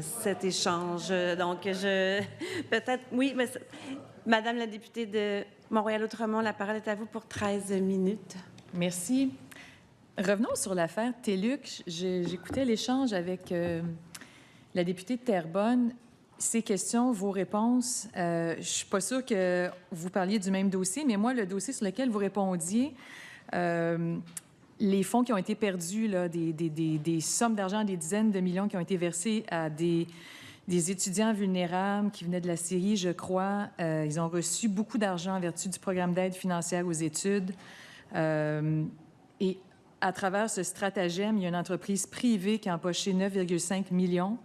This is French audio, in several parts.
cet échange. Donc, peut-être, oui, mais Madame la députée de Montréal-Outremont, la parole est à vous pour 13 minutes. Merci. Revenons sur l'affaire TELUC. J'écoutais l'échange avec la députée de Terrebonne. Ces questions, vos réponses, je ne suis pas sûre que vous parliez du même dossier, mais moi, le dossier sur lequel vous répondiez, les fonds qui ont été perdus, là, des sommes d'argent, des dizaines de millions qui ont été versés à des étudiants vulnérables qui venaient de la Syrie, je crois. Ils ont reçu beaucoup d'argent en vertu du programme d'aide financière aux études. Et à travers ce stratagème, il y a une entreprise privée qui a empoché 9,5 millions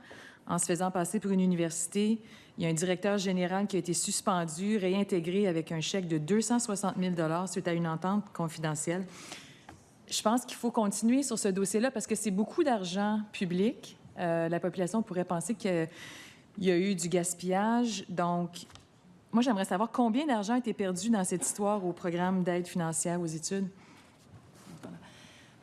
en se faisant passer pour une université. Il y a un directeur général qui a été suspendu, réintégré avec un chèque de 260 000 $ suite à une entente confidentielle. Je pense qu'il faut continuer sur ce dossier-là parce que c'est beaucoup d'argent public. La population pourrait penser qu'il y a eu du gaspillage. Donc, moi, j'aimerais savoir combien d'argent a été perdu dans cette histoire au programme d'aide financière aux études.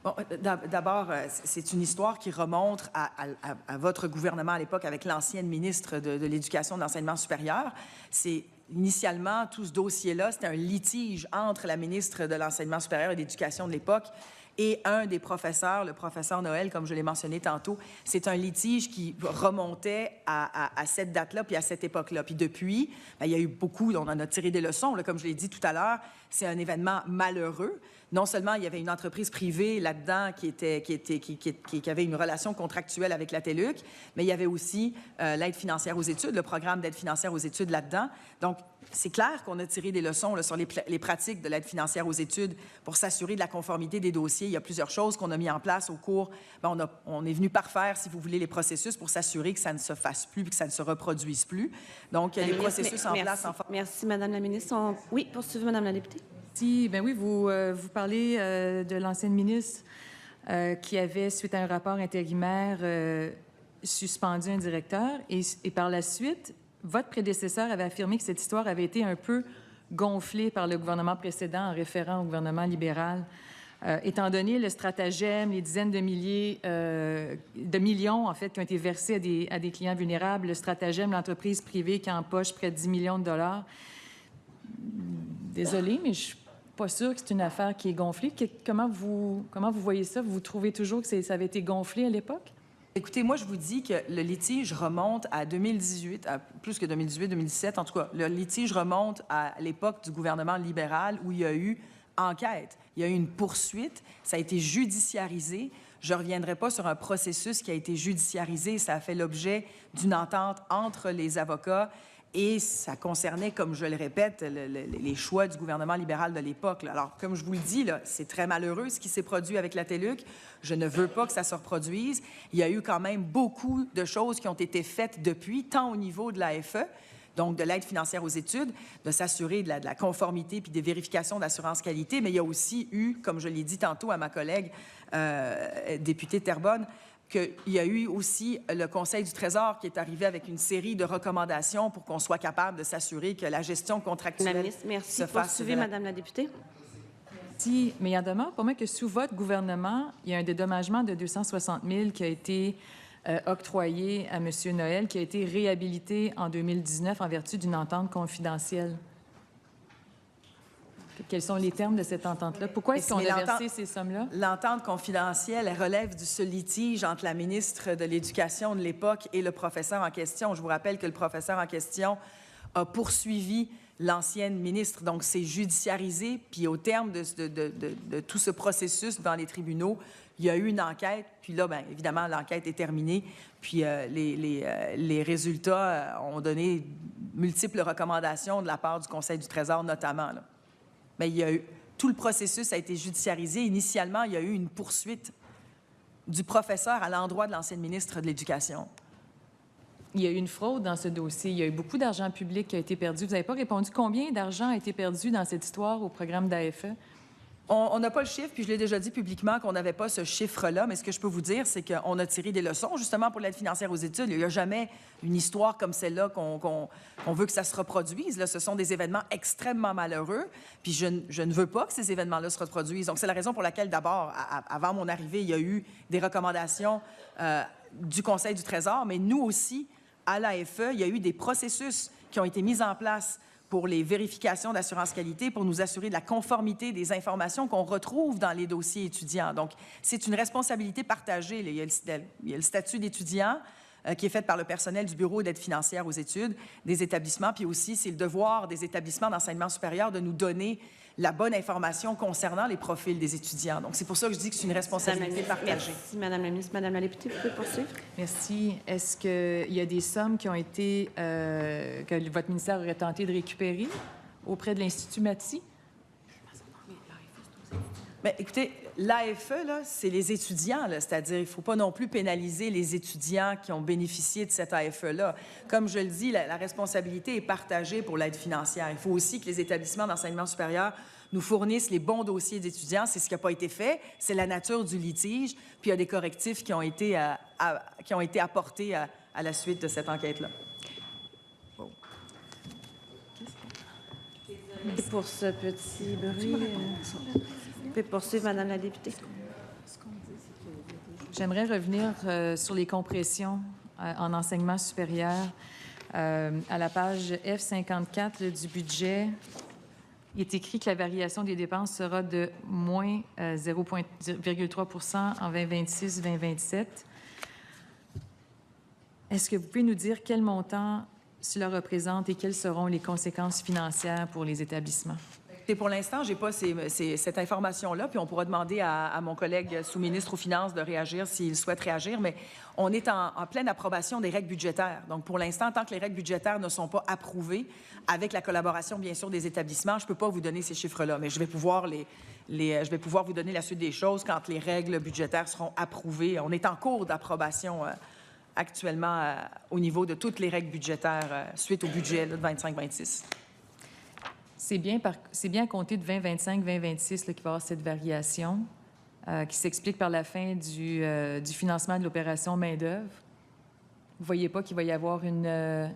Bon, d'abord, c'est une histoire qui remonte à votre gouvernement à l'époque avec l'ancienne ministre de l'Éducation et de l'Enseignement supérieur. C'est initialement, tout ce dossier-là, c'était un litige entre la ministre de l'Enseignement supérieur et de l'Éducation de l'époque et un des professeurs, le professeur Noël, comme je l'ai mentionné tantôt. C'est un litige qui remontait à cette date-là puis à cette époque-là. Puis depuis, bien, il y a eu beaucoup, on en a tiré des leçons, là, comme je l'ai dit tout à l'heure, c'est un événement malheureux. Non seulement il y avait une entreprise privée là-dedans qui avait une relation contractuelle avec la TELUC, mais il y avait aussi l'aide financière aux études, le programme d'aide financière aux études là-dedans. Donc, c'est clair qu'on a tiré des leçons là, sur les pratiques de l'aide financière aux études pour s'assurer de la conformité des dossiers. Il y a plusieurs choses qu'on a mis en place au cours. Bien, on est venu parfaire, si vous voulez, les processus pour s'assurer que ça ne se fasse plus et que ça ne se reproduise plus. Donc, les processus en place... Merci, Madame la ministre. Oui, poursuivez, Madame la députée. Bien oui, vous parlez de l'ancienne ministre qui avait, suite à un rapport intérimaire, suspendu un directeur. Et par la suite, votre prédécesseur avait affirmé que cette histoire avait été un peu gonflée par le gouvernement précédent en référant au gouvernement libéral. Étant donné le stratagème, les dizaines de millions, en fait, qui ont été versés à des clients vulnérables, le stratagème, l'entreprise privée qui empoche près de 10 millions de dollars. Désolée, mais je suis pas sûre que c'est une affaire qui est gonflée. Comment vous voyez ça? Vous trouvez toujours que ça avait été gonflé à l'époque? Écoutez, moi, je vous dis que le litige remonte à 2018, plus que 2018, 2017. En tout cas, le litige remonte à l'époque du gouvernement libéral où il y a eu enquête. Il y a eu une poursuite. Ça a été judiciarisé. Je ne reviendrai pas sur un processus qui a été judiciarisé. Ça a fait l'objet d'une entente entre les avocats. Et ça concernait, comme je le répète, les choix du gouvernement libéral de l'époque. Alors, comme je vous le dis, c'est très malheureux ce qui s'est produit avec la TELUC. Je ne veux pas que ça se reproduise. Il y a eu quand même beaucoup de choses qui ont été faites depuis, tant au niveau de l'AFE, donc de l'aide financière aux études, de s'assurer de la conformité puis des vérifications d'assurance qualité, mais il y a aussi eu, comme je l'ai dit tantôt à ma collègue députée de Terrebonne, qu'il y a eu aussi le Conseil du Trésor qui est arrivé avec une série de recommandations pour qu'on soit capable de s'assurer que la gestion contractuelle se fasse. Poursuivez, Madame la députée. Si, mais il en demeure pour moi que sous votre gouvernement, il y a un dédommagement de 260 000 qui a été octroyé à M. Noël, qui a été réhabilité en 2019 en vertu d'une entente confidentielle. Quels sont les termes de cette entente-là? Pourquoi est-ce qu'on a versé ces sommes-là? L'entente confidentielle, elle relève de ce litige entre la ministre de l'Éducation de l'époque et le professeur en question. Je vous rappelle que le professeur en question a poursuivi l'ancienne ministre. Donc, c'est judiciarisé. Puis, au terme de tout ce processus dans les tribunaux, il y a eu une enquête. Puis là, bien évidemment, l'enquête est terminée. Puis, les résultats ont donné multiples recommandations de la part du Conseil du Trésor, notamment, là. Mais il y a eu, tout le processus a été judiciarisé. Initialement, il y a eu une poursuite du professeur à l'endroit de l'ancienne ministre de l'Éducation. Il y a eu une fraude dans ce dossier. Il y a eu beaucoup d'argent public qui a été perdu. Vous n'avez pas répondu. Combien d'argent a été perdu dans cette histoire au programme d'AFE? On n'a pas le chiffre, puis je l'ai déjà dit publiquement qu'on n'avait pas ce chiffre-là, mais ce que je peux vous dire, c'est qu'on a tiré des leçons, justement, pour l'aide financière aux études. Il n'y a jamais une histoire comme celle-là qu'on veut que ça se reproduise. Là, ce sont des événements extrêmement malheureux, puis je ne veux pas que ces événements-là se reproduisent. Donc, c'est la raison pour laquelle, d'abord, avant mon arrivée, il y a eu des recommandations du Conseil du Trésor, mais nous aussi, à l'AFE, il y a eu des processus qui ont été mis en place pour les vérifications d'assurance qualité, pour nous assurer de la conformité des informations qu'on retrouve dans les dossiers étudiants. Donc, c'est une responsabilité partagée. Il y a le statut d'étudiant qui est fait par le personnel du Bureau d'aide financière aux études des établissements, puis aussi, c'est le devoir des établissements d'enseignement supérieur de nous donner la bonne information concernant les profils des étudiants. Donc, c'est pour ça que je dis que c'est une responsabilité partagée. Merci, Madame la ministre. Madame la députée, vous pouvez poursuivre. Merci. Est-ce qu'il y a des sommes qui ont été, que votre ministère aurait tenté de récupérer auprès de l'Institut Mathis? Bien, écoutez, l'AFE, c'est les étudiants, c'est-à-dire il ne faut pas non plus pénaliser les étudiants qui ont bénéficié de cette AFE-là. Comme je le dis, la responsabilité est partagée pour l'aide financière. Il faut aussi que les établissements d'enseignement supérieur nous fournissent les bons dossiers d'étudiants. C'est ce qui n'a pas été fait. C'est la nature du litige. Puis il y a des correctifs qui ont été apportés à la suite de cette enquête-là. Et pour ce petit bruit, vous pouvez poursuivre, Madame la députée. J'aimerais revenir sur les compressions en enseignement supérieur. À la page F54 du budget, il est écrit que la variation des dépenses sera de moins 0,3 en 2026-2027. Est-ce que vous pouvez nous dire quel montant cela représente et quelles seront les conséquences financières pour les établissements? Et pour l'instant, je n'ai pas cette information-là, puis on pourra demander à mon collègue sous-ministre aux Finances de réagir s'il souhaite réagir, mais on est en pleine approbation des règles budgétaires. Donc, pour l'instant, tant que les règles budgétaires ne sont pas approuvées, avec la collaboration, bien sûr, des établissements, je ne peux pas vous donner ces chiffres-là, mais je vais pouvoir vous donner la suite des choses quand les règles budgétaires seront approuvées. On est en cours d'approbation actuellement au niveau de toutes les règles budgétaires suite au budget là, de 25-26. C'est bien à compter de 2025-2026 qu'il va y avoir cette variation qui s'explique par la fin du financement de l'opération main-d'œuvre. Vous ne voyez pas qu'il va y avoir une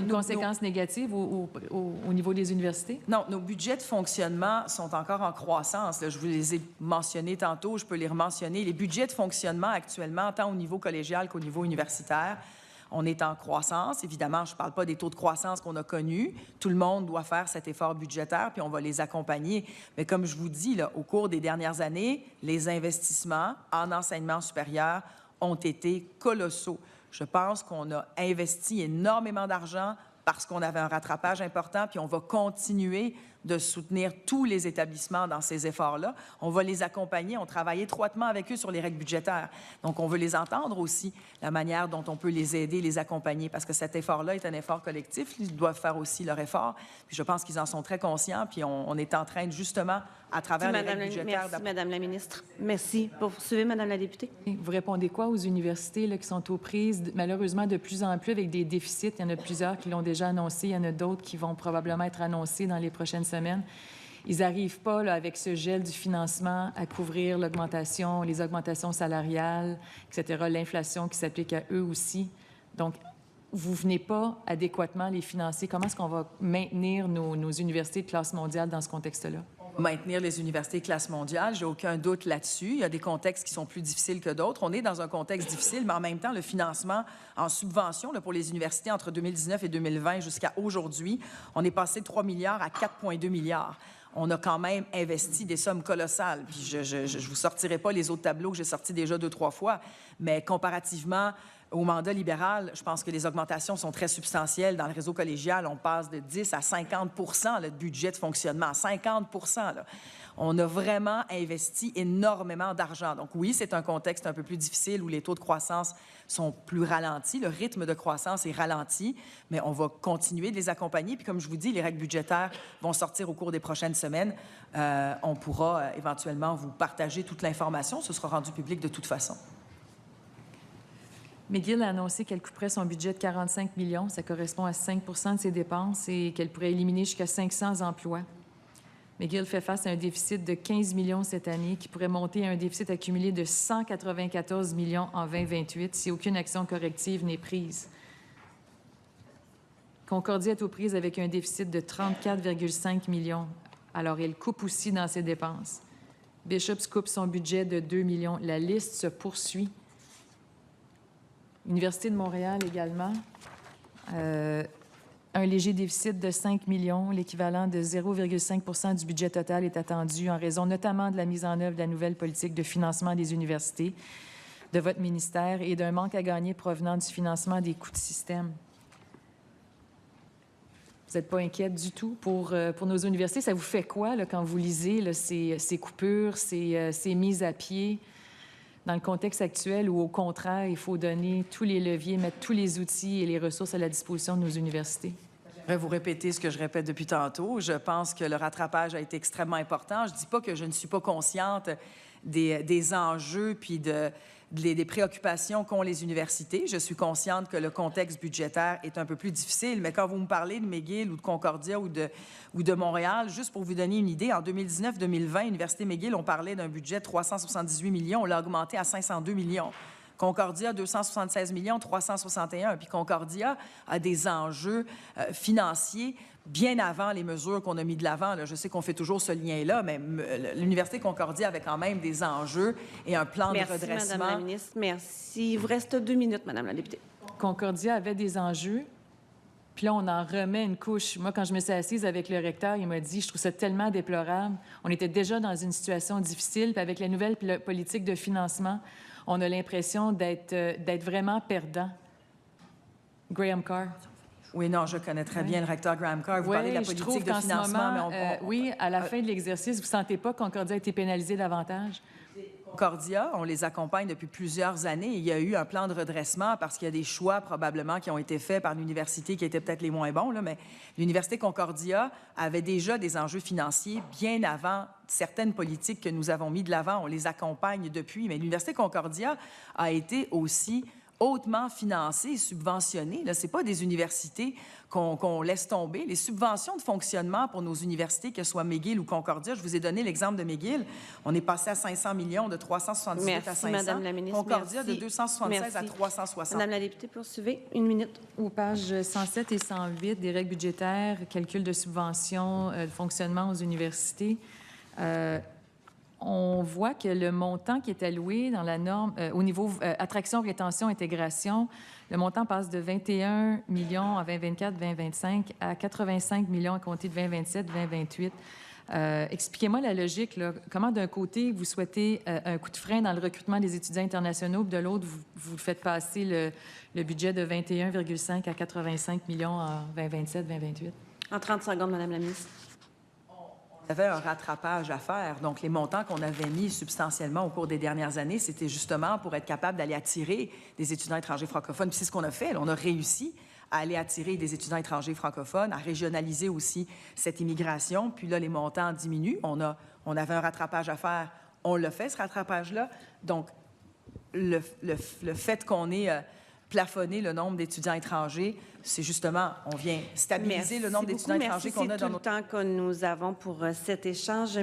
conséquence négative au niveau des universités? Non, nos budgets de fonctionnement sont encore en croissance. Là, je vous les ai mentionnés tantôt, je peux les rementionner. Les budgets de fonctionnement actuellement, tant au niveau collégial qu'au niveau universitaire, on est en croissance. Évidemment, je ne parle pas des taux de croissance qu'on a connus. Tout le monde doit faire cet effort budgétaire, puis on va les accompagner. Mais comme je vous dis, là, au cours des dernières années, les investissements en enseignement supérieur ont été colossaux. Je pense qu'on a investi énormément d'argent parce qu'on avait un rattrapage important, puis on va continuer de soutenir tous les établissements dans ces efforts-là. On va les accompagner. On travaille étroitement avec eux sur les règles budgétaires. Donc, on veut les entendre aussi, la manière dont on peut les aider, les accompagner, parce que cet effort-là est un effort collectif. Ils doivent faire aussi leur effort. Puis je pense qu'ils en sont très conscients. Puis on est en train de, justement, à travers les règles budgétaires... Merci, Madame la ministre. Merci. Poursuivez, Madame la députée. Vous répondez quoi aux universités là, qui sont aux prises, malheureusement, de plus en plus avec des déficits? Il y en a plusieurs qui l'ont déjà annoncé. Il y en a d'autres qui vont probablement être annoncés dans les prochaines semaines. Ils n'arrivent pas, là, avec ce gel du financement, à couvrir l'augmentation, les augmentations salariales, etc., l'inflation qui s'applique à eux aussi. Donc, vous ne venez pas adéquatement les financer. Comment est-ce qu'on va maintenir nos universités de classe mondiale dans ce contexte-là? Maintenir les universités de classe mondiale, j'ai aucun doute là-dessus. Il y a des contextes qui sont plus difficiles que d'autres. On est dans un contexte difficile, mais en même temps, le financement en subvention là, pour les universités entre 2019 et 2020 jusqu'à aujourd'hui, on est passé de 3 milliards à 4,2 milliards. On a quand même investi des sommes colossales. Puis je vous sortirai pas les autres tableaux que j'ai sortis déjà 2-3 fois, mais comparativement au mandat libéral, je pense que les augmentations sont très substantielles. Dans le réseau collégial, on passe de 10 à 50 de budget de fonctionnement. 50 là. On a vraiment investi énormément d'argent. Donc oui, c'est un contexte un peu plus difficile où les taux de croissance sont plus ralentis. Le rythme de croissance est ralenti, mais on va continuer de les accompagner. Puis comme je vous dis, les règles budgétaires vont sortir au cours des prochaines semaines. On pourra éventuellement vous partager toute l'information. Ce sera rendu public de toute façon. McGill a annoncé qu'elle couperait son budget de 45 millions. Ça correspond à 5 de ses dépenses et qu'elle pourrait éliminer jusqu'à 500 emplois. McGill fait face à un déficit de 15 millions cette année qui pourrait monter à un déficit accumulé de 194 millions en 2028 si aucune action corrective n'est prise. Concordia est aux prises avec un déficit de 34,5 millions. Alors, elle coupe aussi dans ses dépenses. Bishops coupe son budget de 2 millions. La liste se poursuit. Université de Montréal également. Un léger déficit de 5 millions, l'équivalent de 0,5 du budget total est attendu en raison notamment de la mise en œuvre de la nouvelle politique de financement des universités de votre ministère et d'un manque à gagner provenant du financement des coûts de système. Vous n'êtes pas inquiète du tout pour nos universités? Ça vous fait quoi là, quand vous lisez là, ces coupures, ces mises à pied dans le contexte actuel où, au contraire, il faut donner tous les leviers, mettre tous les outils et les ressources à la disposition de nos universités? Je vais vous répéter ce que je répète depuis tantôt. Je pense que le rattrapage a été extrêmement important. Je ne dis pas que je ne suis pas consciente des enjeux puis des préoccupations qu'ont les universités. Je suis consciente que le contexte budgétaire est un peu plus difficile, mais quand vous me parlez de McGill ou de Concordia ou de Montréal, juste pour vous donner une idée, en 2019-2020, l'Université McGill, on parlait d'un budget de 378 millions, on l'a augmenté à 502 millions. Concordia, 276 millions, 361. Puis Concordia a des enjeux financiers bien avant les mesures qu'on a mis de l'avant. Je sais qu'on fait toujours ce lien-là, mais l'Université Concordia avait quand même des enjeux et un plan de redressement. Merci, Madame la ministre. Merci. Il vous reste 2 minutes, Madame la députée. Concordia avait des enjeux, puis là, on en remet une couche. Moi, quand je me suis assise avec le recteur, il m'a dit « Je trouve ça tellement déplorable. On était déjà dans une situation difficile, puis avec la nouvelle politique de financement, on a l'impression d'être vraiment perdant. » Graham Carr. Oui, non, je connais très bien le recteur Graham Carr. Vous parlez de la politique de financement, mais oui, à la fin de l'exercice, vous ne sentez pas que Concordia a été pénalisé davantage? Concordia, on les accompagne depuis plusieurs années. Il y a eu un plan de redressement parce qu'il y a des choix probablement qui ont été faits par l'université qui étaient peut-être les moins bons, là, mais l'Université Concordia avait déjà des enjeux financiers bien avant certaines politiques que nous avons mis de l'avant. On les accompagne depuis, mais l'Université Concordia a été aussi hautement financée et subventionnée. Ce n'est pas des universités qu'on laisse tomber. Les subventions de fonctionnement pour nos universités, que ce soit McGill ou Concordia, je vous ai donné l'exemple de McGill, on est passé à 500 millions, de 378 à 500. Madame la ministre. Concordia, merci. de 276 à 360. Madame la députée, poursuivez. 1 minute. Aux pages 107 et 108 des règles budgétaires, calcul de subventions, de fonctionnement aux universités, on voit que le montant qui est alloué dans la norme, au niveau attraction, rétention, intégration, le montant passe de 21 millions en 2024-2025 à 85 millions à compter de 2027-2028. Expliquez-moi la logique. Là. Comment, d'un côté, vous souhaitez un coup de frein dans le recrutement des étudiants internationaux, puis de l'autre, vous faites passer le budget de 21,5 à 85 millions en 2027-2028? En 30 secondes, Madame la ministre. On avait un rattrapage à faire. Donc, les montants qu'on avait mis substantiellement au cours des dernières années, c'était justement pour être capable d'aller attirer des étudiants étrangers francophones. Puis c'est ce qu'on a fait. Là. On a réussi à aller attirer des étudiants étrangers francophones, à régionaliser aussi cette immigration. Puis là, les montants diminuent. On avait un rattrapage à faire. On l'a fait, ce rattrapage-là. Donc, le fait qu'on ait plafonné le nombre d'étudiants étrangers, c'est justement, on vient stabiliser le nombre d'étudiants étrangers qu'on a dans nos... Merci, c'est tout le temps que nous avons pour cet échange.